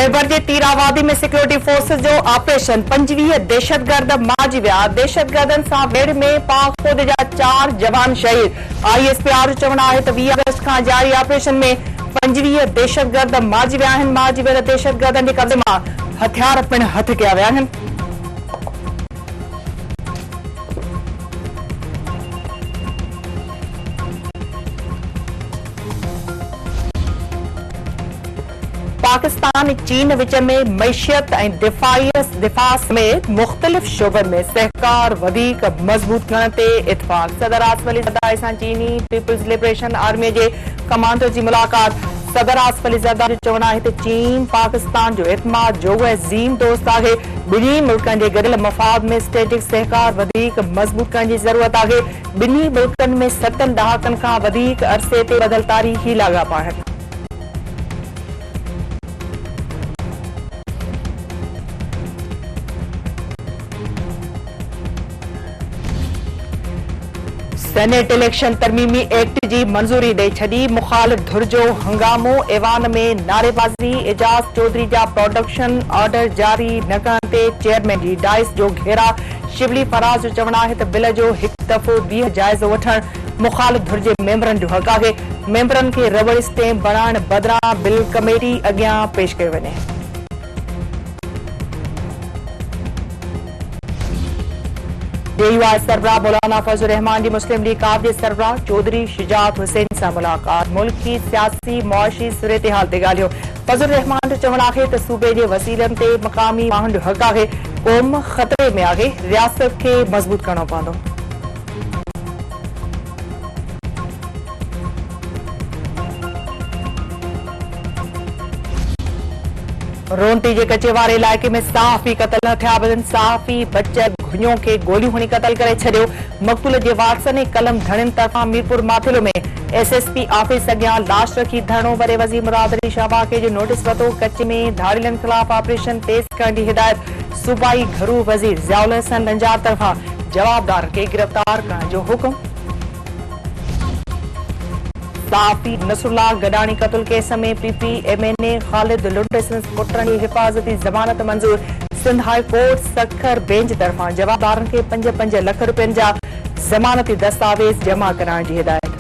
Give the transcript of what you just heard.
खैबर जे तीर आबादी में सिक्योरिटी फोर्सेस जो ऑपरेशन 25 दहशतगर्द मारिजी विया। दहशतगर्दन सां वेड़ में पाक फौज जा 4 जवान शहीद। ISPR चवणु आहे त 20 अगस्त खां जारी ऑपरेशन में 25 दहशतगर्द मारिजी विया आहिनि। मारिजी वियल दहशतगर्दनि जे कब्ज़े मां हथियार पिण हथ कया विया आहिनि। पाकिस्तान चीन विच में मईशियत ऐं दिफ़ा समेत मुख़्तलिफ़ शोबनि में सहकार वधीक मज़बूत करण ते इत्फ़ाक़। सदर आसिफ अली ज़रदारी सां चीनी पीपुल्स लिबरेशन आर्मी जे कमांडर जी मुलाक़ात। सदर आसिफ अली ज़रदारी जो चवणु आहे त चीन पाकिस्तान जो एतमाद जोॻो ऐं ज़ीम दोस्त आहे। ॿिन्ही मुल्कनि जे गॾियल मफ़ाद में स्ट्रेटेजिक सहकार वधीक मज़बूत करण जी ज़रूरत आहे। ॿिन्ही मुल्कनि में 7 ॾहाकनि खां वधीक अरसे ते ॿधल तारीख़ी लाॻापा आहिनि। सेनेट इलेक्शन तरमीमी एक्ट जी मंजूरी ॾेई छॾी। मुखालिफ़ धुर जो हंगामो। ऐवान में नारेबाज़ी। एजाज चौधरी जा प्रोडक्शन ऑर्डर जारी न करण ते चेयरमैन जी डाइस जो घेरा। शिबली फराज जो चवणु आहे त बिल जो हिकु दफ़ो ॿीहर जाइज़ो वठणु मुखालिफ़ धुर जे मेंबरनि जो हक़ आहे। मेंबरनि खे रबड़ स्टैम्प बणाइण बदिरां बिल कमेटी अॻियां पेश कयो वञे। DUI सरबराह मौलाना फजल रहमान जी मुस्लिम लीग काफ जे सरबराह चौधरी शुजात हुसैन सां मुलाक़ात। मुल्क की सियासी मुआशी सूरतहाल ते ॻाल्हियो। फजल रहमान जो चवणु आहे त सूबे जे वसीलनि ते मक़ामी माण्हुनि जो हक़ आहे। क़ौम ख़तरे में आहे। रियासत खे मज़बूत करणो पवंदो। रोनटी के कचे वारे इलाके में सहाफ़ी क़तल न थिया। सहाफ़ी बचत घुनियों के गोलियूं हणी क़तल करे छॾियो। मक़तूल जे वारसनि ऐं कलम धणियुनि तरफ़ां मीरपुर माथिलो में SSP ऑफिस अॻियां लाश रखी धरणो। वरे वज़ीर मुराद अली शाहबाके जो नोटिस वरितो। कच्छ में धाड़िलनि ख़िलाफ़ ऑपरेशन तेज़ करण जी हिदायत। सूबाई घरू वज़ीर ज़ियाउल हसन लंजार तरफ़ां जवाबदार खे गिरफ़्तार करण जो हुकुम। सहाफ़ी नसरुल्लाह गडानी क़त्ल केस में PPMNA ख़ालिद लुंड पुटनि जी हिफ़ाज़ती ज़मानत मंज़ूर। Sindh high court Sukkur bench तरफ़ां जवाबदारनि खे 5-5 लख रुपयनि जा ज़मानती दस्तावेज़ जमा कराइण जी हिदायत।